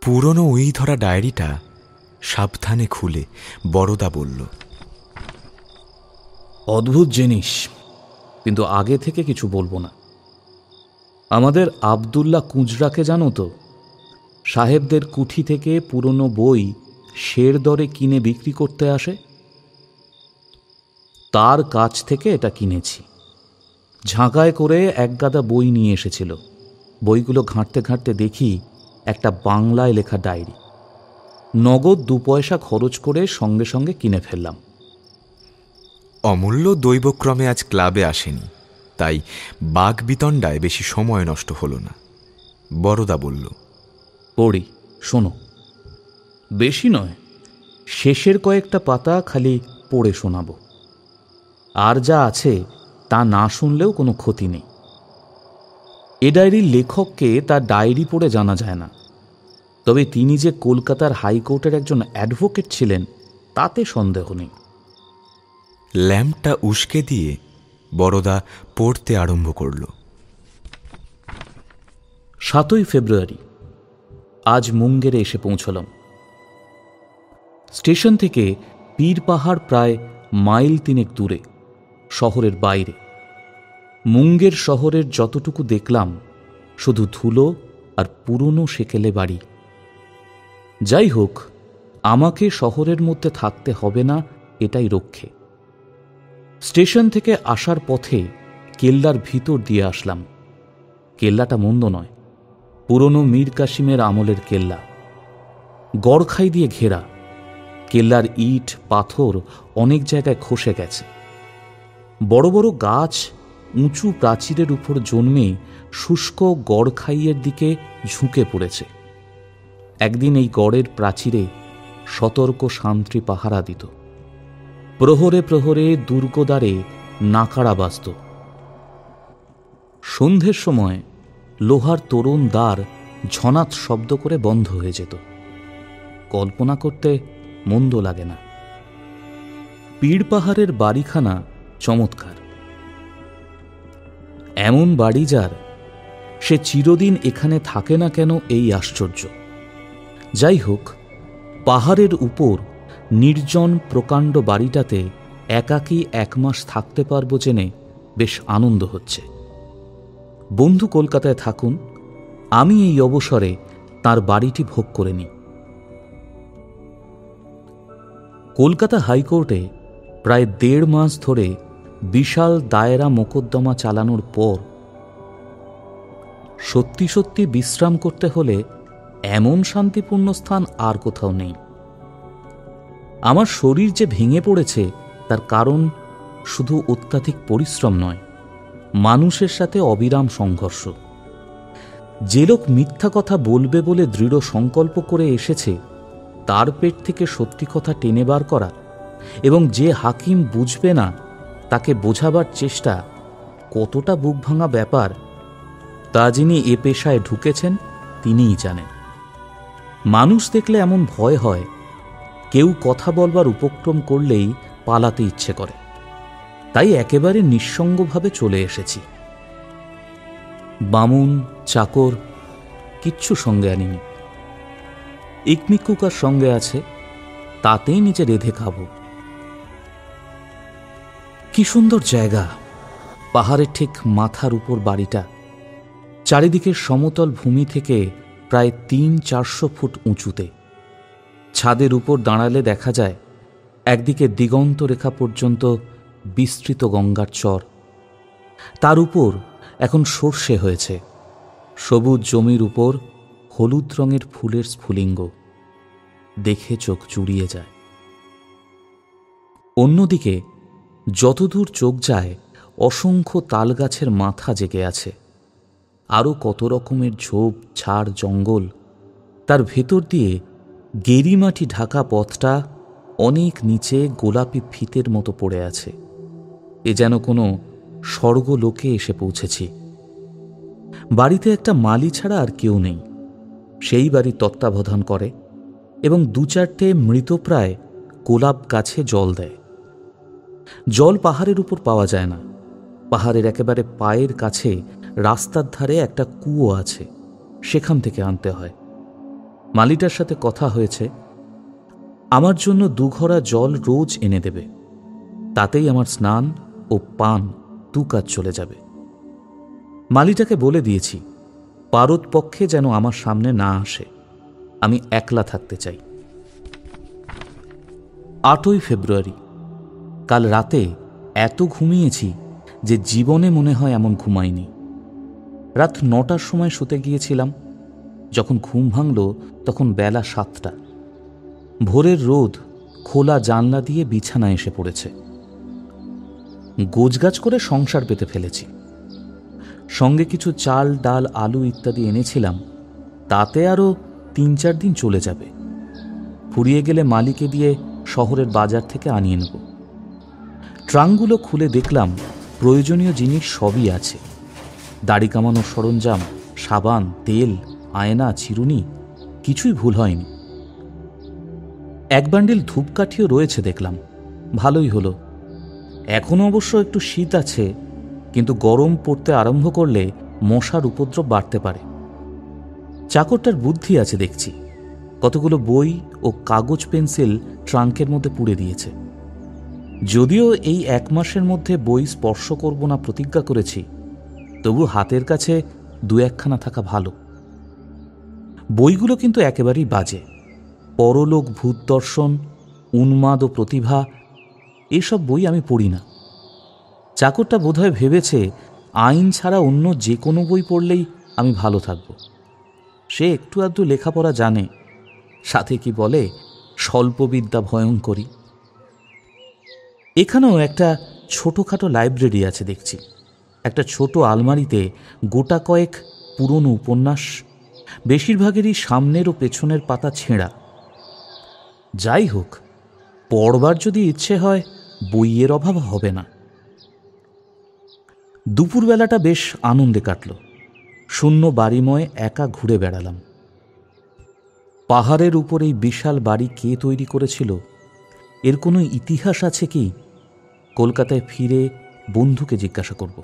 পুরনো ওই ধরা ডায়েরিটা সাবধানে খুলে বড়দা বলল, অদ্ভুত জিনিস, কিন্তু আগে থেকে কিছু বলবো না। আমাদের আবদুল্লাহ কুঁজরাকে জানো তো? সাহেবদের কুঠি থেকে পুরনো বই শের দরে কিনে বিক্রি করতে আসে। তার কাছ থেকে এটা কিনেছি। ঝাঁকায় করে এক গাদা বই নিয়ে এসেছিল। বইগুলো ঘাঁটতে ঘাঁটতে দেখি একটা বাংলায় লেখা ডায়েরি। নগদ 2 পয়সা খরচ করে সঙ্গে সঙ্গে কিনে ফেললাম। অমূল্য দৈবক্রমে আজ ক্লাবে আসেনি, তাই বাঘ বিতণ্ডায় বেশি সময় নষ্ট হলো না। বড়দা বলল, পড়ি, শোনো। বেশি নয়, শেষের কয়েকটা পাতা খালি পড়ে শোনাব। আর যা আছে তা না শুনলেও কোনো ক্ষতি নেই। এ ডায়েরির লেখককে তার ডায়েরি পড়ে জানা যায় না, তবে তিনি যে কলকাতার হাইকোর্টের একজন অ্যাডভোকেট ছিলেন তাতে সন্দেহ নেই। ল্যাম্পটা উস্কে দিয়ে বড়দা পড়তে আরম্ভ করল। 7ই ফেব্রুয়ারি। আজ মুঙ্গেরে এসে পৌঁছলাম। স্টেশন থেকে পীর পাহাড় প্রায় মাইল 3 দূরে, শহরের বাইরে। মুঙ্গের শহরের যতটুকু দেখলাম শুধু ধুলো আর পুরনো সেকেলে বাড়ি। যাই হোক, আমাকে শহরের মধ্যে থাকতে হবে না, এটাই রক্ষে। স্টেশন থেকে আসার পথে কেল্লার ভিতর দিয়ে আসলাম। কেল্লাটা মন্দ নয়, পুরনো মীর কাসিমের আমলের কেল্লা। গড়খাই দিয়ে ঘেরা। কেল্লার ইট পাথর অনেক জায়গায় খসে গেছে। বড় বড় গাছ উঁচু প্রাচীরের উপর জন্মে শুষ্ক গড়খাইয়ের দিকে ঝুঁকে পড়েছে। একদিন এই গড়ের প্রাচীরে সতর্ক শান্তি পাহারা দিত। প্রহরে প্রহরে দুর্গদ্বারে নাকাড়া বাজত। সন্ধ্যের সময় লোহার তোরণ দ্বার ঝনাত শব্দ করে বন্ধ হয়ে যেত। কল্পনা করতে মন্দ লাগে না। পীর পাহাড়ের বাড়িখানা চমৎকার। এমন বাড়ি যার, সে চিরদিন এখানে থাকে না কেন এই আশ্চর্য। যাই হোক, পাহাড়ের উপর নির্জন প্রকাণ্ড বাড়িটাতে একাকী 1 মাস থাকতে পারবো জেনে বেশ আনন্দ হচ্ছে। বন্ধু কলকাতায় থাকুন, আমি এই অবসরে তার বাড়িটি ভোগ করে নিই। কলকাতা হাইকোর্টে প্রায় 1.5 মাস ধরে বিশাল দায়রা মোকদ্দমা চালানোর পর সত্যি সত্যি বিশ্রাম করতে হলে এমন শান্তিপূর্ণ স্থান আর কোথাও নেই। আমার শরীর যে ভেঙে পড়েছে তার কারণ শুধু অত্যাধিক পরিশ্রম নয়, মানুষের সাথে অবিরাম সংঘর্ষ। যে লোক মিথ্যা কথা বলবে বলে দৃঢ় সংকল্প করে এসেছে, তার পেট থেকে সত্যি কথা টেনে বার করা এবং যে হাকিম বুঝবে না তাকে বোঝাবার চেষ্টা কতটা বুক ভাঙা ব্যাপার, তা যিনি এ পেশায় ঢুকেছেন তিনিই জানেন। মানুষ দেখলে এমন ভয় হয়, কেউ কথা বলবার উপক্রম করলেই পালাতে ইচ্ছে করে। তাই একেবারে নিঃসঙ্গভাবে চলে এসেছি। বামুন চাকর কিচ্ছু সঙ্গে আনিনি। ইকমিকুকার সঙ্গে আছে, তাতেই নিজে রেঁধে খাব। কি সুন্দর জায়গা! পাহাড়ের ঠিক মাথার উপর বাড়িটা। চারিদিকের সমতল ভূমি থেকে প্রায় 300-400 ফুট উঁচুতে। ছাদের উপর দাঁড়ালে দেখা যায় একদিকে দিগন্ত রেখা পর্যন্ত বিস্তৃত গঙ্গার চর। তার উপর এখন সর্ষে হয়েছে। সবুজ জমির উপর হলুদ রঙের ফুলের স্ফুলিঙ্গ দেখে চোখ জুড়িয়ে যায়। অন্যদিকে যতদূর চোখ যায় অসংখ্য তালগাছের মাথা জেগে আছে। আরও কত রকমের ঝোপ ঝাড় জঙ্গল। তার ভেতর দিয়ে গেরিমাটি ঢাকা পথটা অনেক নিচে গোলাপি ফিতের মতো পড়ে আছে। এ যেন কোনো স্বর্গলোকে এসে পৌঁছেছি। বাড়িতে একটা মালি ছাড়া আর কেউ নেই। সেই বাড়ির তত্ত্বাবধান করে এবং 2-4টে মৃতপ্রায় গোলাপ গাছে জল দেয়। জল পাহাড়ের উপর পাওয়া যায় না। পাহাড়ের একেবারে পায়ের কাছে রাস্তার ধারে একটা কুয়ো আছে, সেখান থেকে আনতে হয়। মালিটার সাথে কথা হয়েছে, আমার জন্য 2 ঘড়া জল রোজ এনে দেবে। তাতেই আমার স্নান ও পান 2 কাজ চলে যাবে। মালিটাকে বলে দিয়েছি পারদ পক্ষে যেন আমার সামনে না আসে, আমি একলা থাকতে চাই। 8ই ফেব্রুয়ারি। কাল রাতে এত ঘুমিয়েছি যে জীবনে মনে হয় এমন ঘুমাইনি। রাত 9টার সময় শুতে গিয়েছিলাম। যখন ঘুম ভাঙল তখন বেলা 7টা। ভোরের রোদ খোলা জানলা দিয়ে বিছানায় এসে পড়েছে। গোছগাছ করে সংসার পেতে ফেলেছি। সঙ্গে কিছু চাল, ডাল, আলু ইত্যাদি এনেছিলাম, তাতে আরও 3-4 দিন চলে যাবে। ফুরিয়ে গেলে মালিকে দিয়ে শহরের বাজার থেকে আনিয়ে নেব। ট্রাঙ্কগুলো খুলে দেখলাম প্রয়োজনীয় জিনিস সবই আছে। দাড়ি কামানোর সরঞ্জাম, সাবান, তেল, আয়না, চিরুনি, কিছুই ভুল হয়নি। 1 বান্ডিল ধূপকাঠিও রয়েছে দেখলাম, ভালোই হলো। এখনও অবশ্য একটু শীত আছে, কিন্তু গরম পড়তে আরম্ভ করলে মশার উপদ্রব বাড়তে পারে। চাকরটার বুদ্ধি আছে দেখছি, কতগুলো বই ও কাগজ পেন্সিল ট্রাঙ্কের মধ্যে পুড়ে দিয়েছে। যদিও এই 1 মাসের মধ্যে বই স্পর্শ করব না প্রতিজ্ঞা করেছি, তবু হাতের কাছে 2-1খানা থাকা ভালো। বইগুলো কিন্তু একেবারেই বাজে। পরলোক, ভূত দর্শন, উন্মাদ ও প্রতিভা, এসব বই আমি পড়ি না। চাকরটা বোধহয় ভেবেছে আইন ছাড়া অন্য যে কোনো বই পড়লেই আমি ভালো থাকব। সে একটু আধটু লেখাপড়া জানে, সাথে কি বলে স্বল্পবিদ্যা ভয়ঙ্করী। এখানেও একটা ছোটোখাটো লাইব্রেরি আছে দেখছি। একটা ছোট আলমারিতে গোটা কয়েক পুরনো উপন্যাস, বেশিরভাগেরই সামনের ও পেছনের পাতা ছেঁড়া। যাই হোক, পড়বার যদি ইচ্ছে হয় বইয়ের অভাব হবে না। দুপুরবেলাটা বেশ আনন্দে কাটল। শূন্য বাড়িময় একা ঘুরে বেড়ালাম। পাহাড়ের উপর এই বিশাল বাড়ি কে তৈরি করেছিল, এর কোনো ইতিহাস আছে কি? কলকাতায় ফিরে বন্ধুকে জিজ্ঞাসা করব।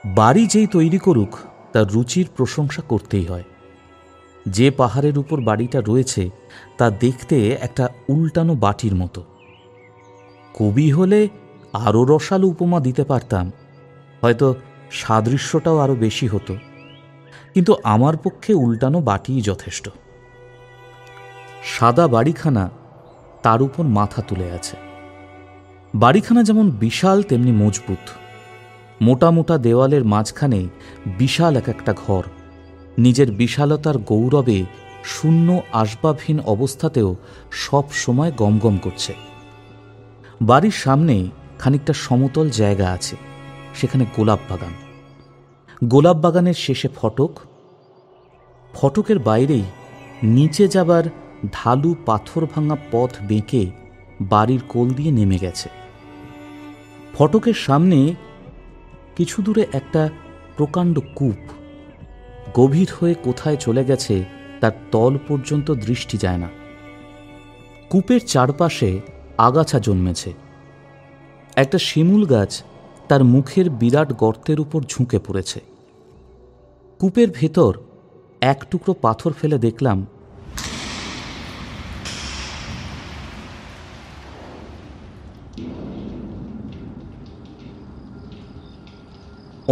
বাড়ি যেই তৈরি করুক, তার রুচির প্রশংসা করতেই হয়। যে পাহাড়ের উপর বাড়িটা রয়েছে তা দেখতে একটা উল্টানো বাটির মতো। কবি হলে আরও রসালো উপমা দিতে পারতাম, হয়তো সাদৃশ্যটাও আরও বেশি হতো, কিন্তু আমার পক্ষে উল্টানো বাটিই যথেষ্ট। সাদা বাড়িখানা, তার উপর মাথা তুলে আছে। বাড়িখানা যেমন বিশাল তেমনি মজবুত। মোটা মোটা দেওয়ালের মাঝখানে বিশাল একটা ঘর, নিজের বিশালতার গৌরবে শূন্য আসবাবহীন অবস্থাতেও সব সময় গমগম করছে। বাড়ির সামনে খানিকটা সমতল জায়গা আছে, সেখানে গোলাপ বাগান। গোলাপ বাগানের শেষে ফটক। ফটকের বাইরেই নিচে যাবার ঢালু পাথর ভাঙা পথ বেঁকে বাড়ির কোল দিয়ে নেমে গেছে। ফটকের সামনে কিছু দূরে একটা প্রকাণ্ড কূপ, গভীর হয়ে কোথায় চলে গেছে তার তল পর্যন্ত দৃষ্টি যায় না। কূপের চারপাশে আগাছা জন্মেছে। একটা শিমুল গাছ তার মুখের বিরাট গর্তের উপর ঝুঁকে পড়েছে। কূপের ভেতর 1 টুকরো পাথর ফেলে দেখলাম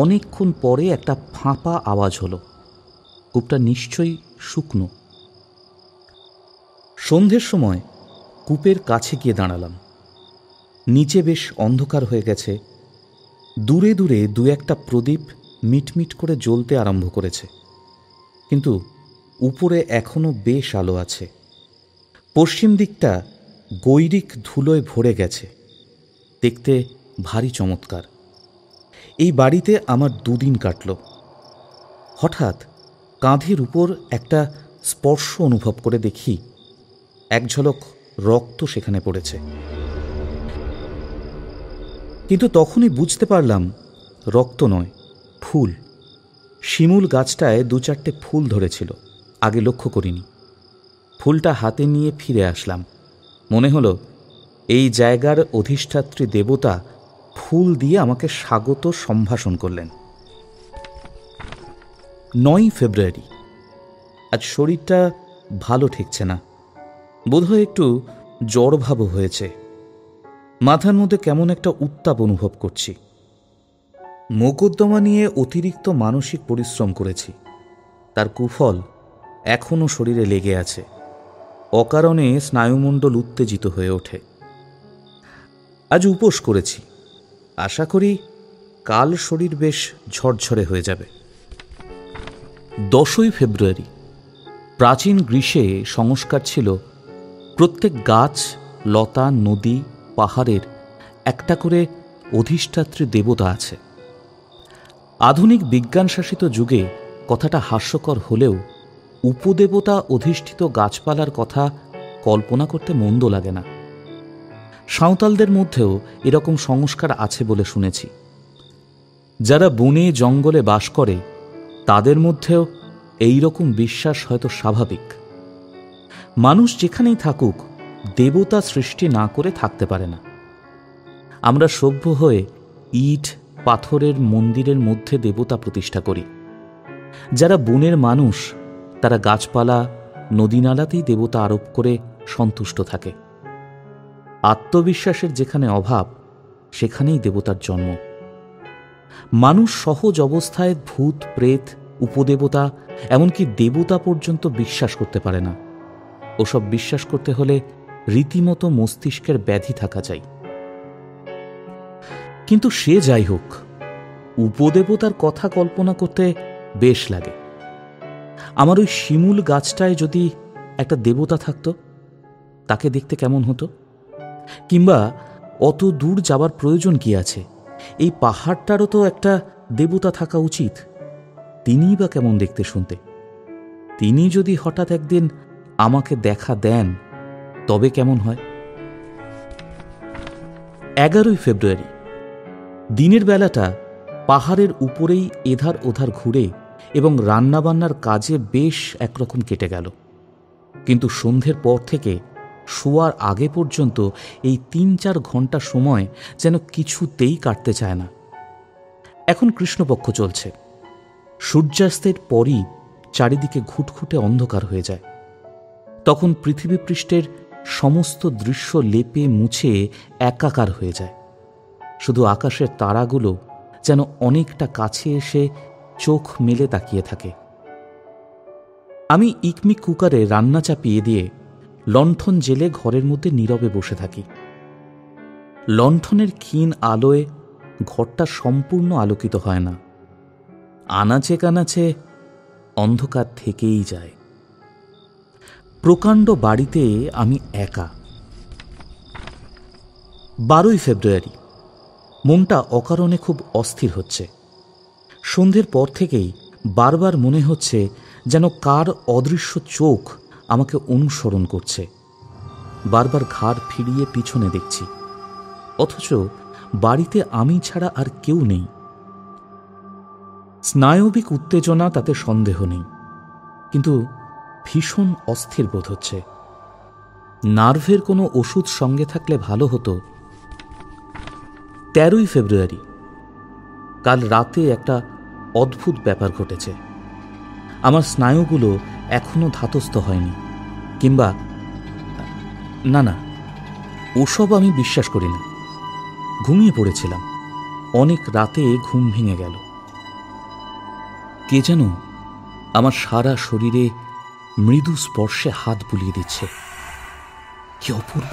অনেকক্ষণ পরে একটা ফাঁপা আওয়াজ হলো। কূপটা নিশ্চয়ই শুকনো। সন্ধ্যের সময় কূপের কাছে গিয়ে দাঁড়ালাম। নিচে বেশ অন্ধকার হয়ে গেছে। দূরে দূরে 2-1টা প্রদীপ মিটমিট করে জ্বলতে আরম্ভ করেছে, কিন্তু উপরে এখনো বেশ আলো আছে। পশ্চিম দিকটা গৈরিক ধুলোয় ভরে গেছে, দেখতে ভারী চমৎকার। এই বাড়িতে আমার 2 দিন কাটল। হঠাৎ কাঁধের উপর একটা স্পর্শ অনুভব করে দেখি 1 ঝলক রক্ত সেখানে পড়েছে। কিন্তু তখনই বুঝতে পারলাম রক্ত নয়, ফুল। শিমুল গাছটায় 2-4টে ফুল ধরেছিল, আগে লক্ষ্য করিনি। ফুলটা হাতে নিয়ে ফিরে আসলাম। মনে হলো এই জায়গার অধিষ্ঠাত্রী দেবতা ফুল দিয়ে আমাকে স্বাগত সম্ভাষণ করলেন। 9ই ফেব্রুয়ারি। আজ শরীরটা ভালো ঠেকছে না, বোধহয় একটু জ্বরভাবও হয়েছে। মাথার মধ্যে কেমন একটা উত্তাপ অনুভব করছি। মোকদ্দমা নিয়ে অতিরিক্ত মানসিক পরিশ্রম করেছি, তার কুফল এখনও শরীরে লেগে আছে। অকারণে স্নায়ুমণ্ডল উত্তেজিত হয়ে ওঠে। আজ উপোস করেছি, আশা করি কাল শরীর বেশ ঝরঝরে হয়ে যাবে। 10ই ফেব্রুয়ারি। প্রাচীন গ্রীসে সংস্কার ছিল প্রত্যেক গাছ, লতা, নদী, পাহাড়ের একটা করে অধিষ্ঠাত্রী দেবতা আছে। আধুনিক বিজ্ঞানশাসিত যুগে কথাটা হাস্যকর হলেও উপদেবতা অধিষ্ঠিত গাছপালার কথা কল্পনা করতে মন্দ লাগে না। সাঁওতালদের মধ্যেও এরকম সংস্কার আছে বলে শুনেছি। যারা বনে জঙ্গলে বাস করে তাদের মধ্যেও এই রকম বিশ্বাস হয়তো স্বাভাবিক। মানুষ যেখানেই থাকুক দেবতা সৃষ্টি না করে থাকতে পারে না। আমরা সভ্য হয়ে ইট পাথরের মন্দিরের মধ্যে দেবতা প্রতিষ্ঠা করি। যারা বনের মানুষ তারা গাছপালা, নদীনালাতেই দেবতা আরোপ করে সন্তুষ্ট থাকে। আত্মবিশ্বাসের যেখানে অভাব সেখানেই দেবতার জন্ম। মানুষ সহজ অবস্থায় ভূত, প্রেত, উপদেবতা, এমনকি দেবতা পর্যন্ত বিশ্বাস করতে পারে না। ওসব বিশ্বাস করতে হলে রীতিমতো মস্তিষ্কের ব্যাধি থাকা চাই। কিন্তু সে যাই হোক, উপদেবতার কথা কল্পনা করতে বেশ লাগে। আমার ওই শিমুল গাছটায় যদি একটা দেবতা থাকত, তাকে দেখতে কেমন হতো? কিংবা অত দূর যাবার প্রয়োজন কি আছে? এই পাহাড়টারও তো একটা দেবতা থাকা উচিত। তিনিই বা কেমন দেখতে শুনতে? তিনি যদি হঠাৎ একদিন আমাকে দেখা দেন তবে কেমন হয়? 11ই ফেব্রুয়ারি। দিনের বেলাটা পাহাড়ের উপরেই এধার ওধার ঘুরে এবং রান্নাবান্নার কাজে বেশ একরকম কেটে গেল। কিন্তু সন্ধ্যের পর থেকে শোয়ার আগে পর্যন্ত এই 3-4 ঘন্টা সময় যেন কিছুতেই কাটতে চায় না। এখন কৃষ্ণপক্ষ চলছে। সূর্যাস্তের পরই চারিদিকে ঘুটঘুটে অন্ধকার হয়ে যায়। তখন পৃথিবী পৃষ্ঠের সমস্ত দৃশ্য লেপে মুছে একাকার হয়ে যায়। শুধু আকাশের তারাগুলো যেন অনেকটা কাছে এসে চোখ মেলে তাকিয়ে থাকে। আমি ইকমিক কুকারে রান্না চাপিয়ে দিয়ে লণ্ঠন জেলে ঘরের মধ্যে নীরবে বসে থাকি। লণ্ঠনের ক্ষীণ আলোয় ঘরটা সম্পূর্ণ আলোকিত হয় না। আনাচে কানাচে অন্ধকার থেকেই যায়। প্রকাণ্ড বাড়িতে আমি একা। 12ই ফেব্রুয়ারি। মনটা অকারণে খুব অস্থির হচ্ছে। সন্ধ্যের পর থেকেই বারবার মনে হচ্ছে যেন কার অদৃশ্য চোখ আমাকে অনুসরণ করছে। বারবার ঘাড় ফিরিয়ে পিছনে দেখছি, অথচ বাড়িতে আমি ছাড়া আর কেউ নেই। স্নায়বিক উত্তেজনা, তাতে সন্দেহ নেই, কিন্তু ভীষণ অস্থির বোধ হচ্ছে। নার্ভের কোনো ওষুধ সঙ্গে থাকলে ভালো হতো। 13ই ফেব্রুয়ারি। কাল রাতে একটা অদ্ভুত ব্যাপার ঘটেছে। আমার স্নায়ুগুলো এখনো ধাতস্থ হয়নি, কিংবা না, ওসব আমি বিশ্বাস করি না। ঘুমিয়ে পড়েছিলাম, অনেক রাতে ঘুম ভেঙে গেল। কে যেন আমার সারা শরীরে মৃদু স্পর্শে হাত বুলিয়ে দিচ্ছে। কি অপূর্ব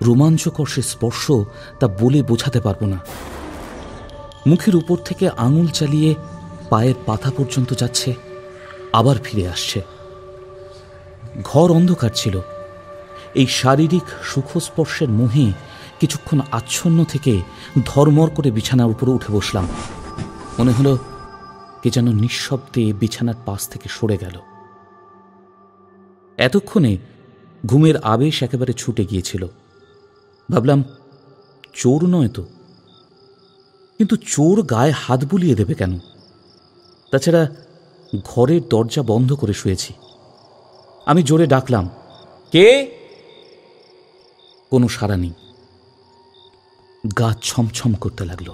রোমাঞ্চকর সে স্পর্শ, তা বলে বোঝাতে পারবো না। মুখের উপর থেকে আঙুল চালিয়ে পায়ের পাতা পর্যন্ত যাচ্ছে, আবার ফিরে আসছে। ঘর অন্ধকার ছিল। এই শারীরিক সুখস্পর্শের মোহে কিছুক্ষণ আচ্ছন্ন থেকে ধর্মর করে বিছানার উপরে উঠে বসলাম। মনে হলো কে যেন নিঃশব্দে বিছানার পাশ থেকে সরে গেল। এতক্ষণে ঘুমের আবেশ একেবারে ছুটে গিয়েছিল। ভাবলাম চোর নয় তো, কিন্তু চোর গায়ে হাত বুলিয়ে দেবে কেন? তাছাড়া ঘরের দরজা বন্ধ করে শুয়েছি। আমি জোরে ডাকলাম, কে? কোনো সাড়া নেই। গা ছমছম করতে লাগলো।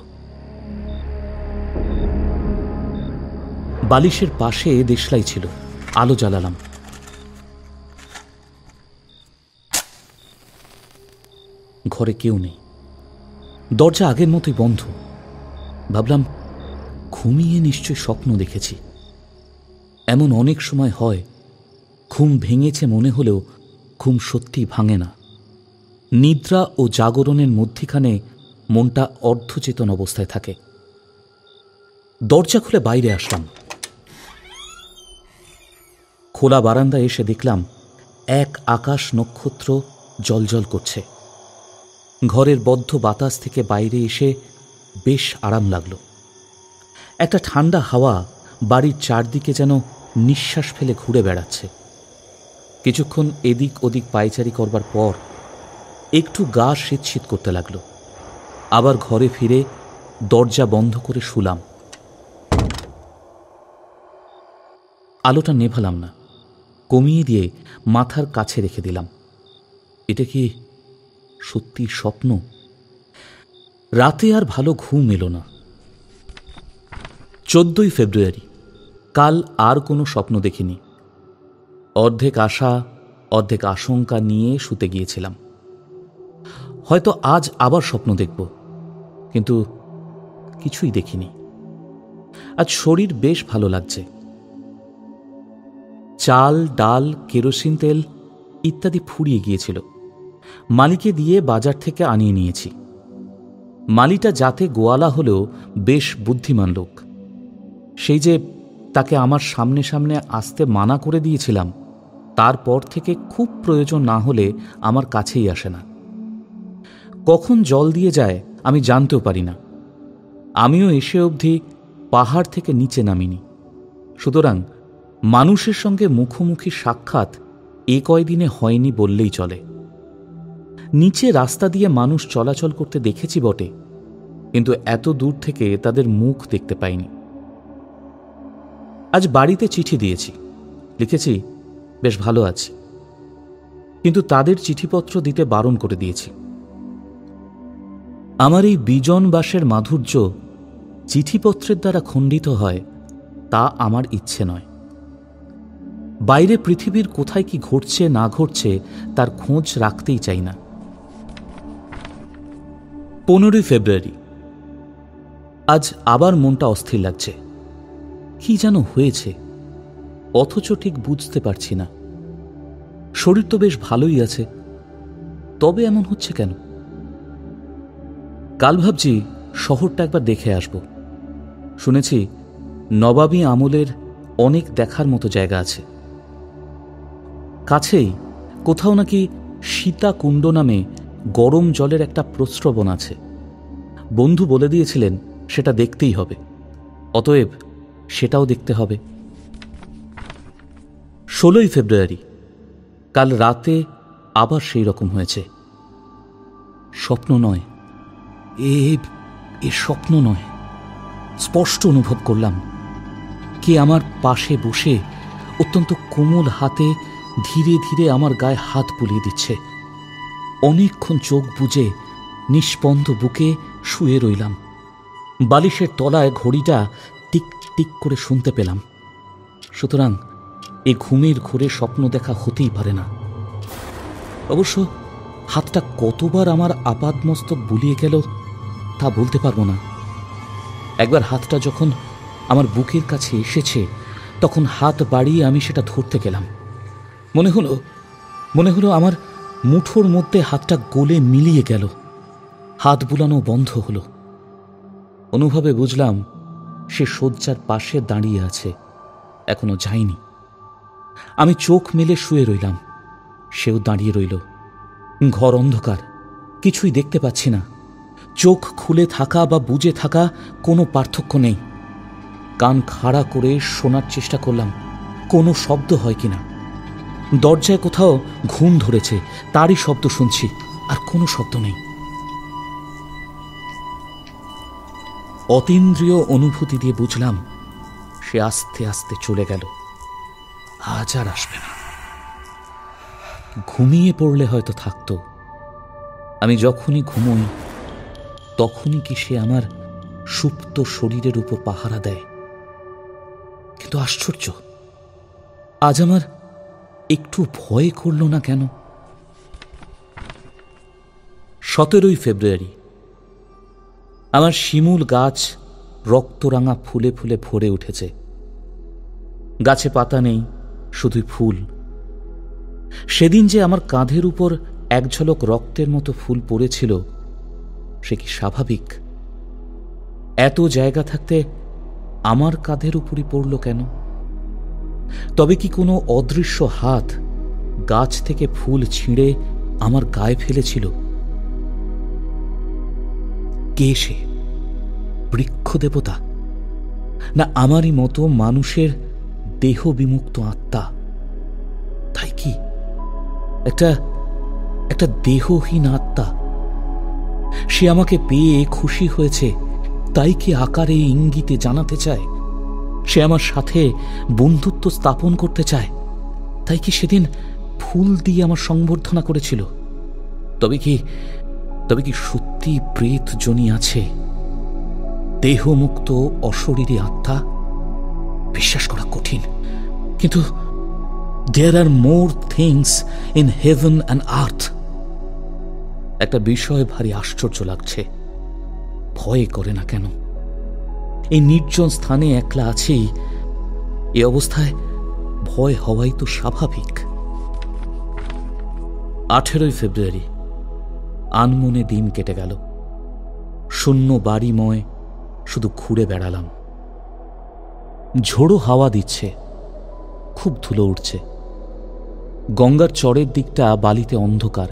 বালিশের পাশে দেশলাই ছিল। আলো জ্বালালাম। ঘরে কেউ নেই, দরজা আগের মতোই বন্ধ। ভাবলাম, ঘুমিয়ে নিশ্চয় স্বপ্ন দেখেছি। এমন অনেক সময় হয়, ঘুম ভেঙেছে মনে হলেও ঘুম সত্যি ভাঙে না। নিদ্রা ও জাগরণের মধ্যিখানে মনটা অর্ধচেতন অবস্থায় থাকে। দরজা খুলে বাইরে আসলাম। খোলা বারান্দায় এসে দেখলাম এক আকাশ নক্ষত্র জ্বলজ্বল করছে। ঘরের বদ্ধ বাতাস থেকে বাইরে এসে বেশ আরাম লাগলো। একটা ঠান্ডা হাওয়া বাড়ির চারদিকে যেন নিঃশ্বাস ফেলে ঘুরে বেড়াচ্ছে। কিছুক্ষণ এদিক ওদিক পায়চারি করবার পর একটু গা শীত করতে লাগলো। আবার ঘরে ফিরে দরজা বন্ধ করে শুলাম। আলোটা নেভালাম না, কমিয়ে দিয়ে মাথার কাছে রেখে দিলাম। এটা কি সত্যি স্বপ্ন? রাতে আর ভালো ঘুম এলো না। 14ই ফেব্রুয়ারি। কাল আর কোনো স্বপ্ন দেখিনি। অর্ধেক আশা অর্ধেক আশঙ্কা নিয়ে শুতে গিয়েছিলাম। হয়তো আজ আবার স্বপ্ন দেখব, কিন্তু কিছুই দেখিনি। আজ শরীর বেশ ভালো লাগছে। চাল, ডাল, কেরোসিন তেল ইত্যাদি ফুরিয়ে গিয়েছিল। মালিকে দিয়ে বাজার থেকে আনিয়ে নিয়েছি। মালিটা যাতে গোয়ালা হলেও বেশ বুদ্ধিমান লোক। সেই যে তাকে আমার সামনে সামনে আসতে মানা করে দিয়েছিলাম, তারপর থেকে খুব প্রয়োজন না হলে আমার কাছেই আসে না। কখন জল দিয়ে যায় আমি জানতেও পারি না। আমিও এসে অবধি পাহাড় থেকে নিচে নামিনি। সুতরাং মানুষের সঙ্গে মুখোমুখি সাক্ষাৎ এ কয়দিনে হয়নি বললেই চলে। নিচে রাস্তা দিয়ে মানুষ চলাচল করতে দেখেছি বটে, কিন্তু এত দূর থেকে তাদের মুখ দেখতে পাইনি। আজ বাড়িতে চিঠি দিয়েছি, লিখেছি বেশ ভালো আছি, কিন্তু তাদের চিঠিপত্র দিতে বারণ করে দিয়েছি। আমার এই বিজন বাসের মাধুর্য চিঠিপত্রের দ্বারা খণ্ডিত হয়, তা আমার ইচ্ছে নয়। বাইরে পৃথিবীর কোথায় কি ঘটছে না ঘটছে তার খোঁজ রাখতেই চাই না। 15ই ফেব্রুয়ারি। আজ আবার মনটা অস্থির লাগছে। কি যেন হয়েছে, অথচ ঠিক বুঝতে পারছি না। শরীর তো বেশ ভালোই আছে, তবে এমন হচ্ছে কেন? কাল ভাবছি শহরটা একবার দেখে আসব। শুনেছি নবাবী আমলের অনেক দেখার মতো জায়গা আছে। কাছেই কোথাও নাকি সীতাকুণ্ড নামে গরম জলের একটা প্রস্রবণ আছে। বন্ধু বলে দিয়েছিলেন সেটা দেখতেই হবে, অতএব সেটাও দেখতে হবে। 16ই ফেব্রুয়ারি। কাল রাতে আবার সেই রকম হয়েছে। স্বপ্ন নয়, এ স্বপ্ন নয়। স্পষ্ট অনুভব করলাম কে আমার পাশে বসে অত্যন্ত কোমল হাতে ধীরে ধীরে আমার গায়ে হাত বুলিয়ে দিচ্ছে। অনেকক্ষণ চোখ বুজে নিষ্পন্দ বুকে শুয়ে রইলাম। বালিশের তলায় ঘড়িটা টিক টিক করে শুনতে পেলাম। সুতরাং এ ঘুমের ঘোরে স্বপ্ন দেখা হতেই পারে না। অবশ্য হাতটা কতবার আমার আপাদমস্তক বুলিয়ে গেল তা বলতে পারবো না। একবার হাতটা যখন আমার বুকের কাছে এসেছে, তখন হাত বাড়িয়ে আমি সেটা ধরতে গেলাম। মনে হলো আমার মুঠোর মধ্যে হাতটা গলে মিলিয়ে গেল। হাত বুলানো বন্ধ হলো। অনুভবে বুঝলাম সে শয্যার পাশে দাঁড়িয়ে আছে, এখনো যায়নি। আমি চোখ মেলে শুয়ে রইলাম, সেও দাঁড়িয়ে রইল। ঘর অন্ধকার, কিছুই দেখতে পাচ্ছি না। চোখ খুলে থাকা বা বুজে থাকা কোনো পার্থক্য নেই। কান খাড়া করে শোনার চেষ্টা করলাম কোনো শব্দ হয় কিনা। দরজায় কোথাও ঘুম ধরেছে, তারই শব্দ শুনছি, আর কোনো শব্দ নেই। অতীন্দ্রিয় অনুভূতি দিয়ে বুঝলাম সে আস্তে আস্তে চলে গেল, আজ আর আসবে না। ঘুমিয়ে পড়লে হয়তো থাকতো। আমি যখনই ঘুমোই তখনই কি সে আমার সুপ্ত শরীরের উপর পাহারা দেয়। কিন্তু আশ্চর্য, আজ আমার একটু ভয় করল না কেন? 17 ফেব্রুয়ারি। আমার শিমুল গাছ রক্তরাঙা ফুলে ফুলে ভরে উঠেছে। গাছে পাতা নেই, শুধুই ফুল। সেদিন যে আমার কাঁধের উপর এক ঝলক রক্তের মতো ফুল পড়েছিল, সে কি স্বাভাবিক? এত জায়গা থাকতে আমার কাঁধের উপরই পড়ল কেন? তবে কি কোনো অদৃশ্য হাত গাছ থেকে ফুল ছিঁড়ে আমার গায়ে ফেলেছিল? কে সে? বৃক্ষ দেবতা, না আমারই মতো মানুষের দেহ বিমুক্ত আত্মা? তাই কি একটা দেহহীন আত্মা? সে আমাকে পেয়ে খুশি হয়েছে, তাই কি আকারে ইঙ্গিতে জানাতে চায় সে আমার সাথে বন্ধুত্ব স্থাপন করতে চায়? তাই কি সেদিন ফুল দিয়ে আমার সংবর্ধনা করেছিল? তবে কি সত্যি প্রেত জনি আছে, দেহমুক্ত অশরীরী আত্মা? বিশ্বাস করা কঠিন, কিন্তু there are more things in heaven and earth. একটা বিষয় ভারী আশ্চর্য লাগছে। ভয় করে না কেন? এই নির্জন স্থানে একলা আছি, এ অবস্থায় ভয় হওয়াই তো স্বাভাবিক। 18 ফেব্রুয়ারি। আনমনে দিন কেটে গেল। শূন্য বাড়িময়, শুধু ঘুরে বেড়ালাম। ঝোড়ো হাওয়া দিচ্ছে, খুব ধুলো উঠছে। গঙ্গার চরের দিকটা বালিতে অন্ধকার,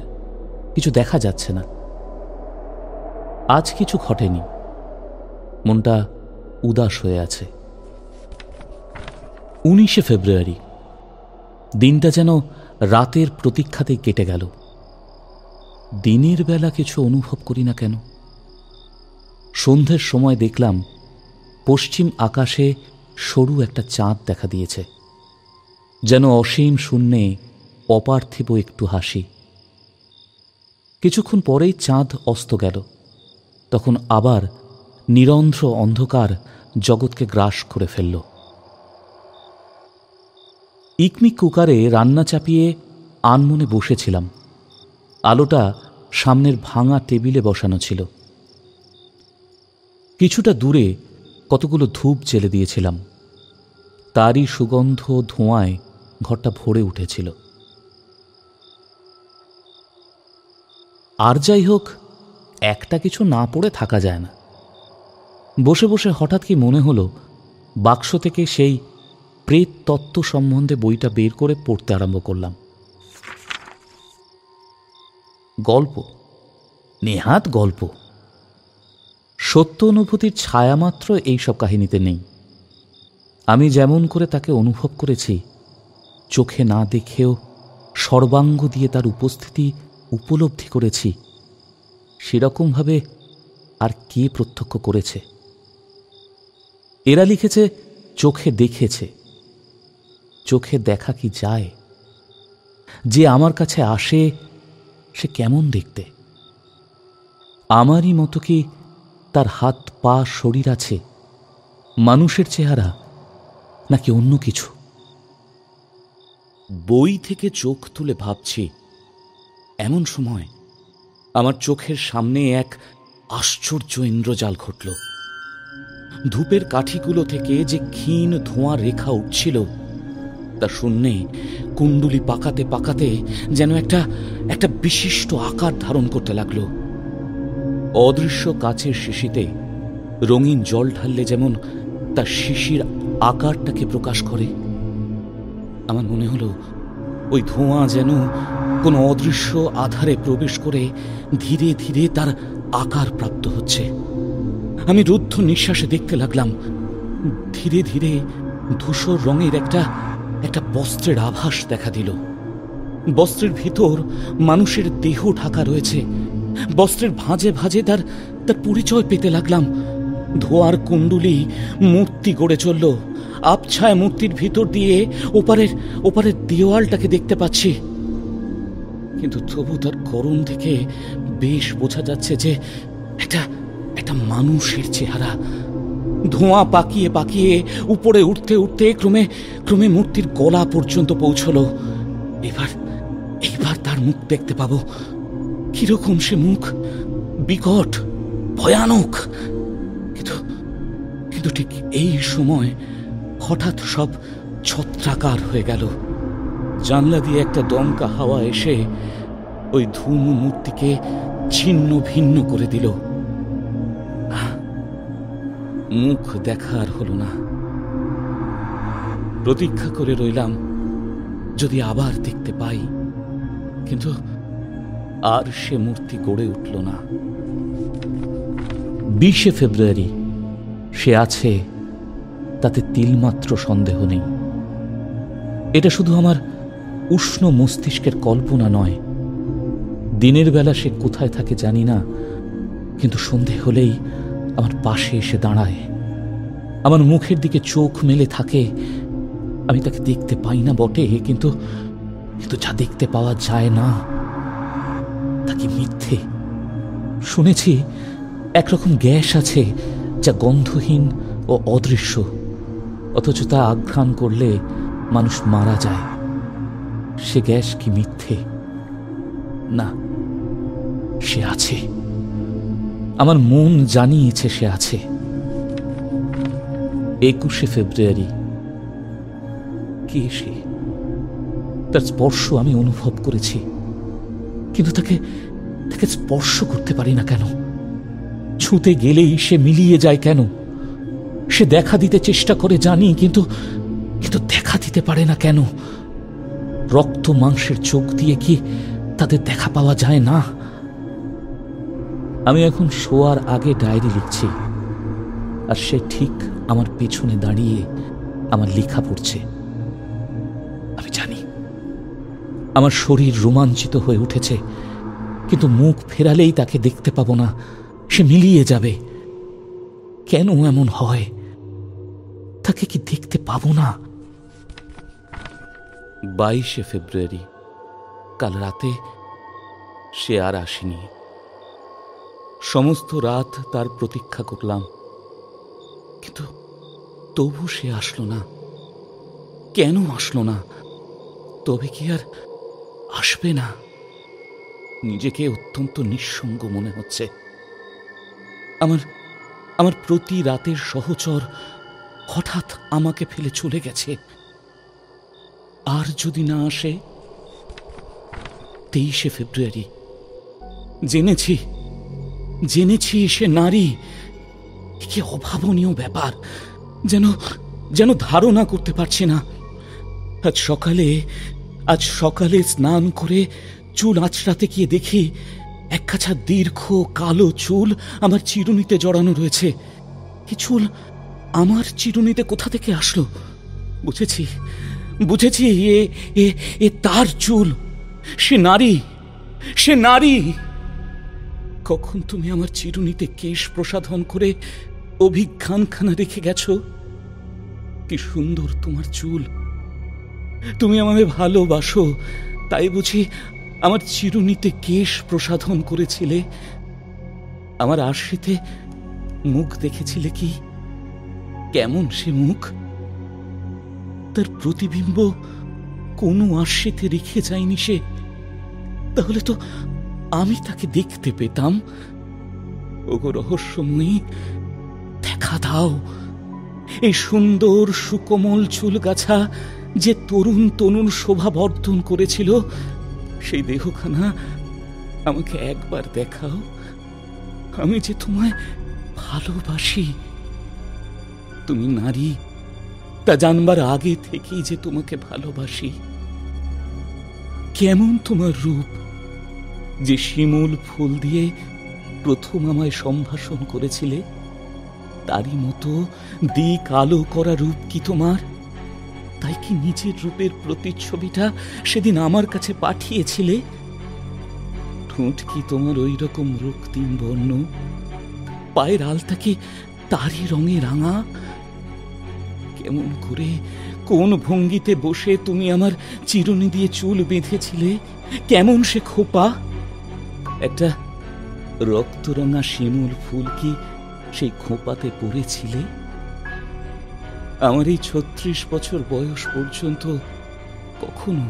কিছু দেখা যাচ্ছে না। আজ কিছু ঘটেনি, মনটা উদাস হয়ে আছে। 19 ফেব্রুয়ারি। দিনটা যেন রাতের প্রতীক্ষাতেই কেটে গেল। দিনের বেলা কিছু অনুভব করি না কেন? সন্ধ্যের সময় দেখলাম পশ্চিম আকাশে সরু একটা চাঁদ দেখা দিয়েছে, যেন অসীম শূন্যে অপার্থিব একটু হাসি। কিছুক্ষণ পরেই চাঁদ অস্ত গেল। তখন আবার নিরন্ধ্র অন্ধকার জগৎকে গ্রাস করে ফেলল। ইকমিক কুকারে রান্না চাপিয়ে আনমনে বসেছিলাম। আলোটা সামনের ভাঙা টেবিলে বসানো ছিল। কিছুটা দূরে কতগুলো ধূপ জেলে দিয়েছিলাম, তারই সুগন্ধ ধোঁয়ায় ঘরটা ভরে উঠেছিল। আর যাই হোক, একটা কিছু না পড়ে থাকা যায় না। বসে বসে হঠাৎ কি মনে হলো, বাক্স থেকে সেই প্রেত তত্ত্ব সম্বন্ধে বইটা বের করে পড়তে আরম্ভ করলাম। গল্প, নেহাত গল্প। সত্য অনুভূতির ছায়ামাত্র এইসব কাহিনীতে নেই। আমি যেমন করে তাকে অনুভব করেছি, চোখে না দেখেও সর্বাঙ্গ দিয়ে তার উপস্থিতি উপলব্ধি করেছি, সেরকমভাবে আর কে প্রত্যক্ষ করেছে? এরা লিখেছে চোখে দেখেছে। চোখে দেখা কি যায়? যে আমার কাছে আসে সে কেমন দেখতে? আমারই মতো কি তার হাত পা শরীর আছে? মানুষের চেহারা নাকি অন্য কিছু? বই থেকে চোখ তুলে ভাবছি, এমন সময় আমার চোখের সামনে এক আশ্চর্য ইন্দ্রজাল ঘটল। ধূপের কাঠিগুলো থেকে যে ক্ষীণ ধোঁয়া রেখা উঠছিল, তা শূন্যে কুণ্ডুলি পাকাতে পাকাতে যেন একটা বিশিষ্ট আকার ধারণ করতে লাগলো। অদৃশ্য কাচের শিশিতে রঙিন জল ঢাললে যেমন তার শিশির আকারটাকে প্রকাশ করে, আমার মনে হলো ওই ধোঁয়া যেন কোনো অদৃশ্য আধারে প্রবেশ করে ধীরে ধীরে তার আকার প্রাপ্ত হচ্ছে। আমি রুদ্ধ নিঃশ্বাসে দেখতে লাগলাম, ধীরে ধীরে ধূসর রঙের একটা বস্ত্রের আভাস দেখা দিল। বস্ত্রের ভিতর মানুষের দেহ ঢাকা রয়েছে। বস্ত্রের ভাঁজে ভাঁজে তার পরিচয় পেতে লাগলাম। ধোয়ার কুণ্ডুলি মূর্তি গড়ে চলল। আবছায় মূর্তির ভিতর দিয়ে ওপারের দেওয়ালটাকে দেখতে পাচ্ছি, কিন্তু তবু তার গরম থেকে বেশ বোঝা যাচ্ছে যে একটা মানুষের চেহারা, ধোঁয়া পাকিয়ে পাকিয়ে উপরে উঠতে উঠতে ক্রমে ক্রমে মূর্তির গলা পর্যন্ত পৌঁছল। এবার তার মুখ দেখতে পাবো। কিরকম সে মুখ, বিকট, ভয়ানক। কিন্তু ঠিক এই সময় হঠাৎ সব ছত্রাকার হয়ে গেল। জানলা দিয়ে একটা দমকা হাওয়া এসে ওই ধূম মূর্তিকে ছিন্ন ভিন্ন করে দিল। মুখ দেখার হলো না। প্রতীক্ষা করে রইলাম যদি আবার দেখতে পাই, কিন্তু আর সে মূর্তি গড়ে উঠল না। 20 ফেব্রুয়ারি সে আছে, তাতে তিলমাত্র সন্দেহ নেই। এটা শুধু আমার উষ্ণ মস্তিষ্কের কল্পনা নয়। দিনের বেলা সে কোথায় থাকে জানি না, কিন্তু সন্ধে হলেই আমার পাশে এসে দাঁড়ায়, আমার মুখের দিকে চোখ মেলে থাকে। আমি তাকে দেখতে পাই না বটে, কিন্তু যা দেখতে পাওয়া যায় না তা কি মিথ্যে? শুনেছি একরকম গ্যাস আছে যা গন্ধহীন ও অদৃশ্য, অথচ তা আঘ্রাণ করলে মানুষ মারা যায়। সে গ্যাস কি মিথ্যে? না, সে আছে। আমার মন জানিয়েছে সে আছে। 21 ফেব্রুয়ারি কে সে? তার স্পর্শ আমি অনুভব করেছি, কিন্তু তাকে স্পর্শ করতে পারি না কেন? ছুঁতে গেলেই সে মিলিয়ে যায় কেন? সে দেখা দিতে চেষ্টা করে জানি, কিন্তু দেখা দিতে পারে না কেন? রক্ত মাংসের চোখ দিয়ে কি তাদের দেখা পাওয়া যায় না? আমি এখন শোয়ার আগে ডায়েরি লিখছি, আর সে ঠিক আমার পেছনে দাঁড়িয়ে আমার লেখা পড়ছে। আমি জানি আমার শরীর রোমাঞ্চিত হয়ে উঠেছে, কিন্তু মুখ ফেরালেই তাকে দেখতে পাবো না। সে মিলিয়ে যাবে। কেন এমন হয়? তাকে কি দেখতে পাবো না? 22 ফেব্রুয়ারি কাল রাতে সে আর আসেনি। সমস্ত রাত তার প্রতীক্ষা করলাম, কিন্তু তবু সে আসলো না। কেন আসলো না? তবে কি আর আসবে না? নিজেকে অত্যন্ত নিঃসঙ্গ মনে হচ্ছে। আমার প্রতি রাতের সহচর হঠাৎ আমাকে ফেলে চলে গেছে। আর যদি না আসে? 23 ফেব্রুয়ারি জেনেছি সে নারী। কি অভাবনীয় ব্যাপার! যেন ধারণা করতে পারছি না। আজ সকালে স্নান করে চুল আঁচড়াতে গিয়ে দেখি এক কাছা দীর্ঘ কালো চুল আমার চিরুনিতে জড়ানো রয়েছে। এই চুল আমার চিরুনিতে কোথা থেকে আসলো? বুঝেছি, এ তার চুল। সে নারী। কখন তুমি আমার চিরুনিতে কেশ প্রসাধন করে অভিজ্ঞানখানা রেখে গেছো? কি সুন্দর তোমার চুল! তুমি আমায় ভালোবাসো, তাই বুঝি আমার চিরুনিতে কেশ প্রসাধন করেছিলে? আমার আরশিতে মুখ দেখেছিলে কি? কেমন সে মুখ! তার প্রতিবিম্ব কোনো আরশিতে রেখে যায়নি সে। তাহলে তো আমি তাকে দেখতে পেতাম। ওগো রহস্যময়ী, দেখা দাও। এই সুন্দর সুকোমল চুলগাছা যে তরুণ শোভা বর্ধন করেছিল, সেই দেহখানা আমাকে একবার দেখাও। আমি যে তোমায় ভালোবাসি। তুমি নারী, তা জানবার আগে থেকেই যে তোমাকে ভালোবাসি। কেমন তোমার রূপ! যে শিমুল ফুল দিয়ে প্রথম আমায় সম্ভাষণ করেছিলে, তারই মতো দিক আলো করা রূপ কি তোমার? তাই কি নিজের রূপের প্রতিচ্ছবিটা সেদিন আমার কাছে পাঠিয়েছিলে? ঠোঁট কি তোমার ওই রকম রক্তিম বর্ণ? পায়ের আলতা কি তারই রঙে রাঙা? কেমন করে, কোন ভঙ্গিতে বসে তুমি আমার চিরুনি দিয়ে চুল বেঁধেছিলে? কেমন সে খোপা! একটা রক্তরঙা শিমুল ফুল কি সেই খোপাতে পড়েছিলে? আমার এই ৩৬ বছর বয়স পর্যন্ত কখনো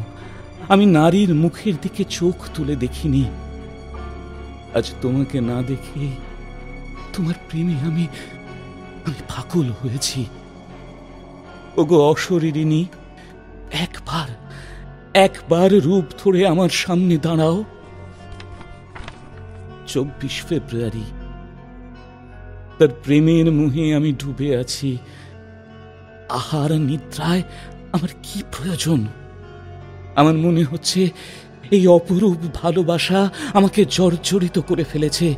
আমি নারীর মুখের দিকে চোখ তুলে দেখিনি। আজ তোমাকে না দেখে তোমার প্রেমে আমি পাগল হয়েছি। ওগো অশরীরিণী, একবার রূপ ধরে আমার সামনে দাঁড়াও। ২৪ ফেব্রুয়ারি। তার প্রেমের মোহে আমি ডুবে আছি। আহার নিদ্রায় আমার কি প্রয়োজন? আমার মনে হচ্ছে এই অপরূপ ভালোবাসা আমাকে জর্জরিত করে ফেলেছে।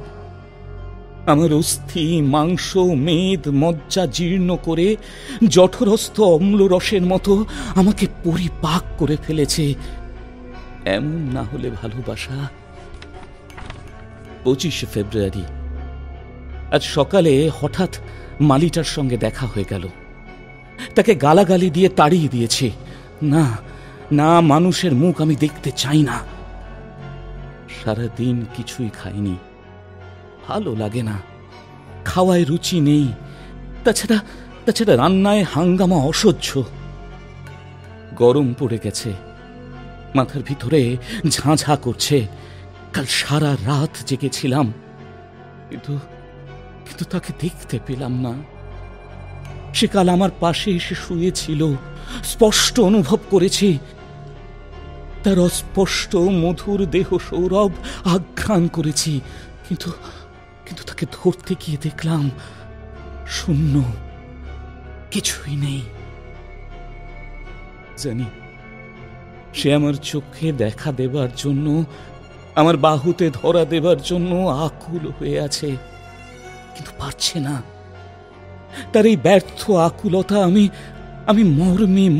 আমার অস্থি, মাংস, মেদ, মজ্জা জীর্ণ করে জঠরস্থ অম্লরসের মতো আমাকে পরিপাক করে ফেলেছে। এমন না হলে ভালোবাসা। ২৫ ফেব্রুয়ারি। আজ সকালে হঠাৎ মালিটার সঙ্গে দেখা হয়ে গেল। তাকে গালাগালি দিয়ে তাড়িয়ে দিয়েছে। না না, মানুষের মুখ আমি দেখতে চাই না। সারাদিন কিছুই খাইনি, ভালো লাগে না, খাওয়ায় রুচি নেই। তাছাড়া রান্নায় হাঙ্গামা অসহ্য। গরম পড়ে গেছে, মাথার ভিতরে ঝাঁঝা করছে। কাল সারা রাত জেগেছিলাম, কিন্তু তাকে দেখতে পেলাম না। সে কাল আমার পাশে এসে শুয়েছিল, স্পষ্ট অনুভব করেছি। তার অস্পষ্ট মধুর দেহ সৌরভ আঘ্রাণ করেছি, কিন্তু তাকে ধরতে গিয়ে দেখলাম শূন্য, কিছুই নেই। জানি সে আমার চোখে দেখা দেবার জন্য, আমার বাহুতে ধরা দেবার জন্য আকুল হয়ে আছে, কিন্তু পারছে না। তার এই ব্যর্থ আকুলতা আমি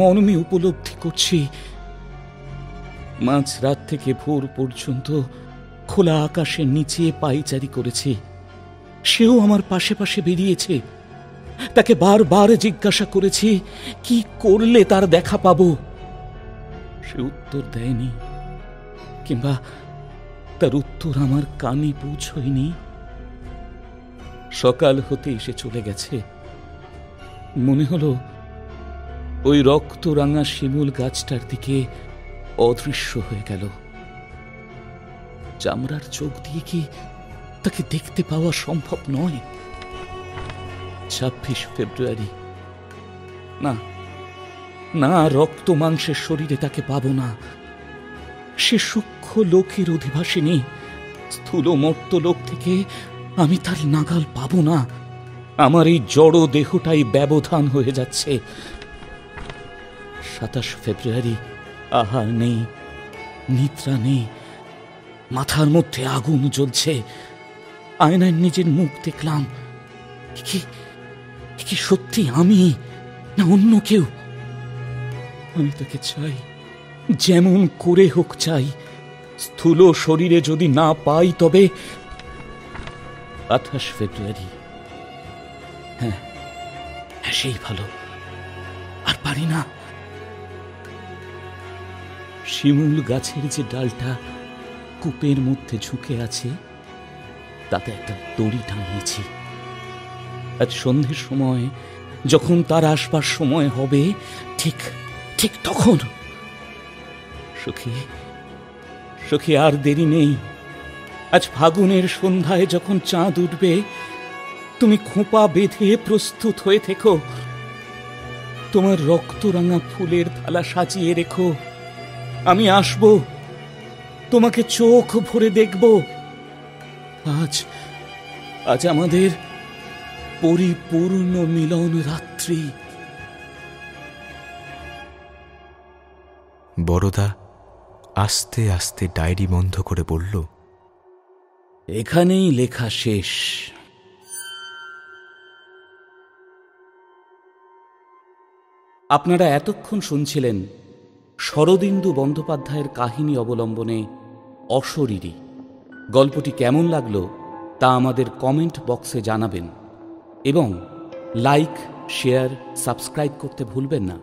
মর্মে উপলব্ধি করছি। মাঝরাত থেকে ভোর পর্যন্ত খোলা আকাশের নিচে পায়চারি করেছি। সেও আমার পাশে পাশে বেরিয়েছে। তাকে বারবার জিজ্ঞাসা করেছি কি করলে তার দেখা পাবো। সে উত্তর দেয়নি, কিংবা তার উত্তর আমার কানে পৌঁছয়নি। সকাল হতে এসে চলে গেছে। মনে হলো ওই রক্তরাঙা শিমুল গাছটার দিকে অদৃশ্য হয়ে গেল। চামড়ার চোখ দিয়ে কি তাকে দেখতে পাওয়া সম্ভব নয়? ২৬ ফেব্রুয়ারি। না, রক্ত মাংসের শরীরে তাকে পাবো না। সে সূক্ষ্ম লোকের অধিবাসিনী। স্থূল মর্ত লোক থেকে আমি তার নাগাল পাবো না। আমার এই জড় দেহটাই ব্যবধান হয়ে যাচ্ছে। ২৭ ফেব্রুয়ারি। আহার নেই, নিদ্রা নেই, মাথার মধ্যে আগুন জ্বলছে। আয়নায় নিজের মুখ দেখলাম। কি সত্যি আমি, না অন্য কেউ? আমি তাকে চাই, যেমন করে হোক চাই। স্থূল শরীরে যদি না পাই তবে ২৮ ফেব্রুয়ারি। হ্যাঁ, সেই ভালো, আর পারি না। শিমুল গাছের যে ডালটা কূপের মধ্যে ঝুঁকে আছে, তাতে একটা দড়ি টাঙিয়েছি। আজ সন্ধ্যের সময় যখন তার আসবার সময় হবে, ঠিক তখন সখী আর দেরি নেই। আজ ফাগুনের সন্ধ্যায় যখন চাঁদ উঠবে, তুমি খোঁপা বেঁধে প্রস্তুত হয়ে থেকো। তোমার রক্তরাঙা ফুলের থালা সাজিয়ে রেখো। আমি আসব, তোমাকে চোখ ভরে দেখব। আজ আমাদের পরিপূর্ণ মিলন রাত্রি। বড়দা আস্তে আস্তে ডায়েরি বন্ধ করে বলল, এখানেই লেখা শেষ। আপনারা এতক্ষণ শুনছিলেন শরদিন্দু বন্দ্যোপাধ্যায়ের কাহিনী অবলম্বনে অশরীরী। গল্পটি কেমন লাগলো তা আমাদের কমেন্ট বক্সে জানাবেন এবং লাইক, শেয়ার, সাবস্ক্রাইব করতে ভুলবেন না।